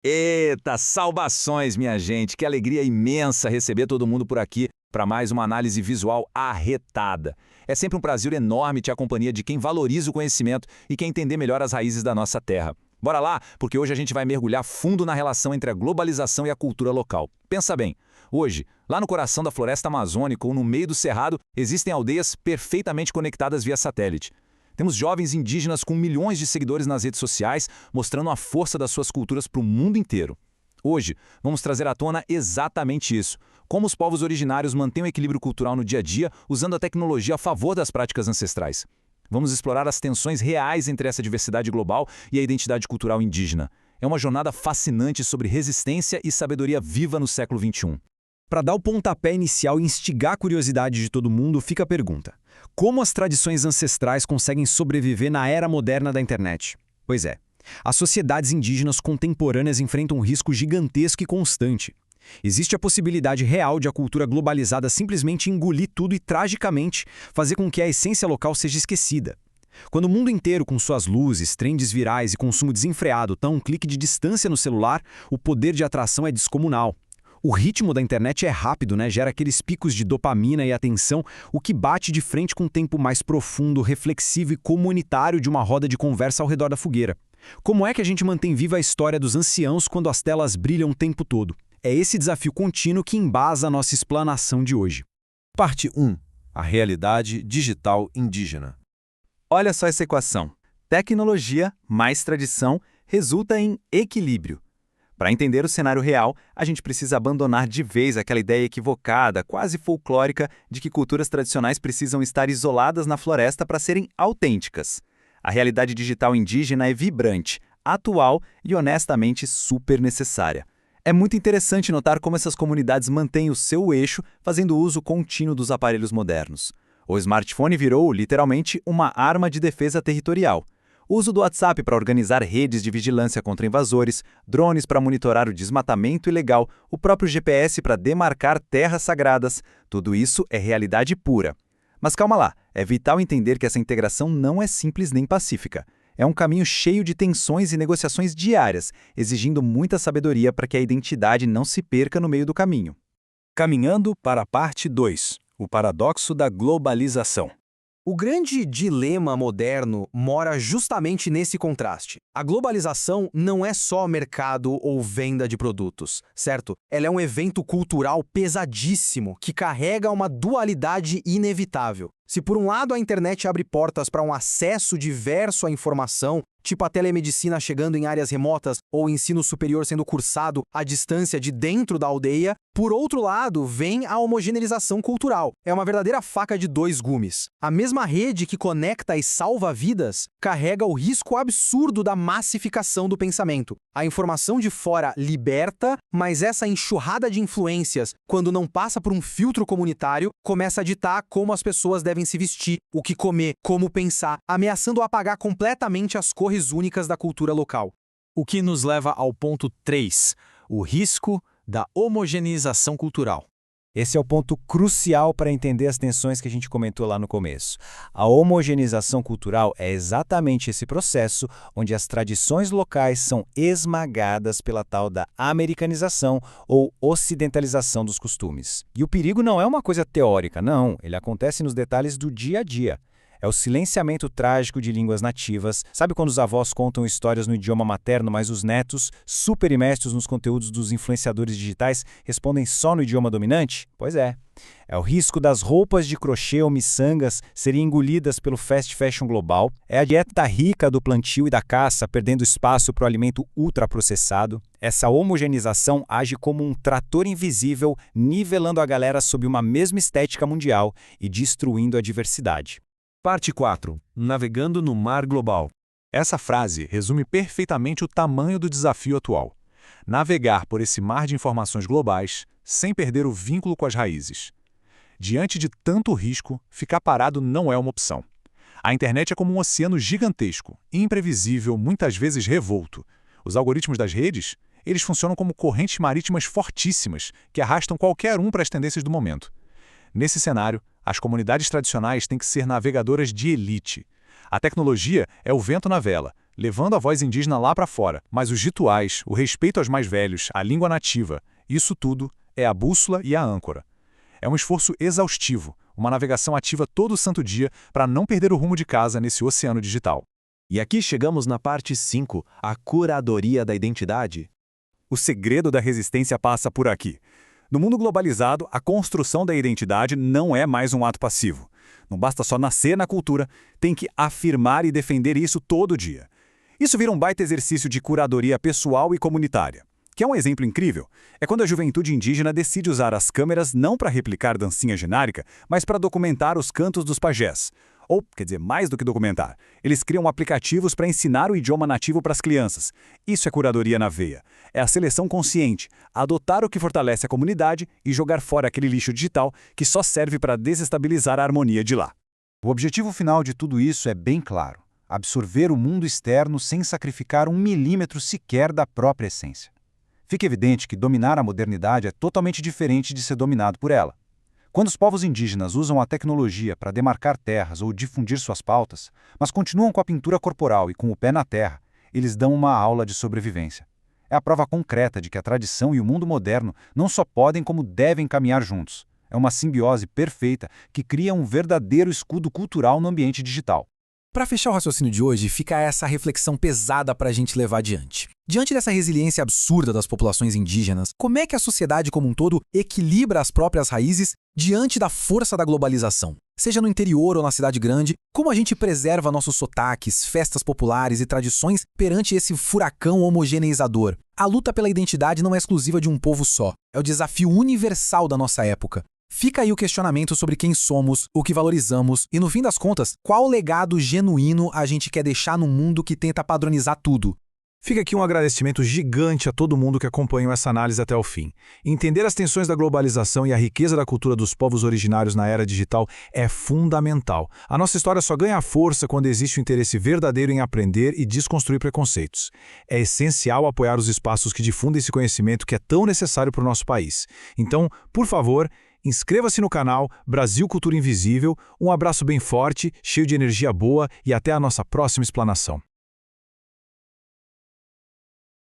Eita, salvações, minha gente! Que alegria imensa receber todo mundo por aqui para mais uma análise visual arretada. É sempre um prazer enorme ter a companhia de quem valoriza o conhecimento e quer entender melhor as raízes da nossa terra. Bora lá, porque hoje a gente vai mergulhar fundo na relação entre a globalização e a cultura local. Pensa bem, hoje, lá no coração da floresta amazônica ou no meio do cerrado, existem aldeias perfeitamente conectadas via satélite. Temos jovens indígenas com milhões de seguidores nas redes sociais, mostrando a força das suas culturas para o mundo inteiro. Hoje, vamos trazer à tona exatamente isso. Como os povos originários mantêm o equilíbrio cultural no dia a dia, usando a tecnologia a favor das práticas ancestrais. Vamos explorar as tensões reais entre essa diversidade global e a identidade cultural indígena. É uma jornada fascinante sobre resistência e sabedoria viva no século XXI. Para dar o pontapé inicial e instigar a curiosidade de todo mundo, fica a pergunta: como as tradições ancestrais conseguem sobreviver na era moderna da internet? Pois é, as sociedades indígenas contemporâneas enfrentam um risco gigantesco e constante. Existe a possibilidade real de a cultura globalizada simplesmente engolir tudo e, tragicamente, fazer com que a essência local seja esquecida. Quando o mundo inteiro, com suas luzes, trends virais e consumo desenfreado, está a um clique de distância no celular, o poder de atração é descomunal. O ritmo da internet é rápido, né? Gera aqueles picos de dopamina e atenção, o que bate de frente com um tempo mais profundo, reflexivo e comunitário de uma roda de conversa ao redor da fogueira. Como é que a gente mantém viva a história dos anciãos quando as telas brilham o tempo todo? É esse desafio contínuo que embasa a nossa explanação de hoje. Parte 1. A realidade digital indígena. Olha só essa equação. Tecnologia mais tradição resulta em equilíbrio. Para entender o cenário real, a gente precisa abandonar de vez aquela ideia equivocada, quase folclórica, de que culturas tradicionais precisam estar isoladas na floresta para serem autênticas. A realidade digital indígena é vibrante, atual e honestamente super necessária. É muito interessante notar como essas comunidades mantêm o seu eixo, fazendo uso contínuo dos aparelhos modernos. O smartphone virou, literalmente, uma arma de defesa territorial. O uso do WhatsApp para organizar redes de vigilância contra invasores, drones para monitorar o desmatamento ilegal, o próprio GPS para demarcar terras sagradas, tudo isso é realidade pura. Mas calma lá, é vital entender que essa integração não é simples nem pacífica. É um caminho cheio de tensões e negociações diárias, exigindo muita sabedoria para que a identidade não se perca no meio do caminho. Caminhando para a parte 2, o paradoxo da globalização. O grande dilema moderno mora justamente nesse contraste. A globalização não é só mercado ou venda de produtos, certo? Ela é um evento cultural pesadíssimo que carrega uma dualidade inevitável. Se por um lado a internet abre portas para um acesso diverso à informação, tipo a telemedicina chegando em áreas remotas ou o ensino superior sendo cursado à distância de dentro da aldeia, por outro lado vem a homogeneização cultural. É uma verdadeira faca de dois gumes. A mesma rede que conecta e salva vidas carrega o risco absurdo da massificação do pensamento. A informação de fora liberta, mas essa enxurrada de influências, quando não passa por um filtro comunitário, começa a ditar como as pessoas devem se vestir, o que comer, como pensar, ameaçando apagar completamente as cores únicas da cultura local. O que nos leva ao ponto 3, o risco da homogeneização cultural. Esse é o ponto crucial para entender as tensões que a gente comentou lá no começo. A homogeneização cultural é exatamente esse processo onde as tradições locais são esmagadas pela tal da americanização ou ocidentalização dos costumes. E o perigo não é uma coisa teórica, não. Ele acontece nos detalhes do dia a dia. É o silenciamento trágico de línguas nativas. Sabe quando os avós contam histórias no idioma materno, mas os netos, super imersos nos conteúdos dos influenciadores digitais, respondem só no idioma dominante? Pois é. É o risco das roupas de crochê ou miçangas serem engolidas pelo fast fashion global. É a dieta rica do plantio e da caça perdendo espaço para o alimento ultraprocessado. Essa homogeneização age como um trator invisível, nivelando a galera sob uma mesma estética mundial e destruindo a diversidade. Parte 4. Navegando no mar global. Essa frase resume perfeitamente o tamanho do desafio atual. Navegar por esse mar de informações globais sem perder o vínculo com as raízes. Diante de tanto risco, ficar parado não é uma opção. A internet é como um oceano gigantesco, imprevisível, muitas vezes revolto. Os algoritmos das redes, eles funcionam como correntes marítimas fortíssimas que arrastam qualquer um para as tendências do momento. Nesse cenário, as comunidades tradicionais têm que ser navegadoras de elite. A tecnologia é o vento na vela, levando a voz indígena lá para fora. Mas os rituais, o respeito aos mais velhos, a língua nativa, isso tudo é a bússola e a âncora. É um esforço exaustivo, uma navegação ativa todo santo dia para não perder o rumo de casa nesse oceano digital. E aqui chegamos na parte 5, a curadoria da identidade. O segredo da resistência passa por aqui. No mundo globalizado, a construção da identidade não é mais um ato passivo. Não basta só nascer na cultura, tem que afirmar e defender isso todo dia. Isso vira um baita exercício de curadoria pessoal e comunitária. Que é um exemplo incrível, é quando a juventude indígena decide usar as câmeras não para replicar dancinha genérica, mas para documentar os cantos dos pajés. Ou, quer dizer, mais do que documentar, eles criam aplicativos para ensinar o idioma nativo para as crianças. Isso é curadoria na veia. É a seleção consciente, adotar o que fortalece a comunidade e jogar fora aquele lixo digital que só serve para desestabilizar a harmonia de lá. O objetivo final de tudo isso é bem claro: absorver o mundo externo sem sacrificar 1 milímetro sequer da própria essência. Fica evidente que dominar a modernidade é totalmente diferente de ser dominado por ela. Quando os povos indígenas usam a tecnologia para demarcar terras ou difundir suas pautas, mas continuam com a pintura corporal e com o pé na terra, eles dão uma aula de sobrevivência. É a prova concreta de que a tradição e o mundo moderno não só podem como devem caminhar juntos. É uma simbiose perfeita que cria um verdadeiro escudo cultural no ambiente digital. Para fechar o raciocínio de hoje, fica essa reflexão pesada para a gente levar adiante. Diante dessa resiliência absurda das populações indígenas, como é que a sociedade como um todo equilibra as próprias raízes diante da força da globalização? Seja no interior ou na cidade grande, como a gente preserva nossos sotaques, festas populares e tradições perante esse furacão homogeneizador? A luta pela identidade não é exclusiva de um povo só, é o desafio universal da nossa época. Fica aí o questionamento sobre quem somos, o que valorizamos e, no fim das contas, qual legado genuíno a gente quer deixar num mundo que tenta padronizar tudo. Fica aqui um agradecimento gigante a todo mundo que acompanhou essa análise até o fim. Entender as tensões da globalização e a riqueza da cultura dos povos originários na era digital é fundamental. A nossa história só ganha força quando existe o interesse verdadeiro em aprender e desconstruir preconceitos. É essencial apoiar os espaços que difundem esse conhecimento que é tão necessário para o nosso país. Então, por favor, inscreva-se no canal Brasil Cultura Invisível, um abraço bem forte, cheio de energia boa e até a nossa próxima explanação.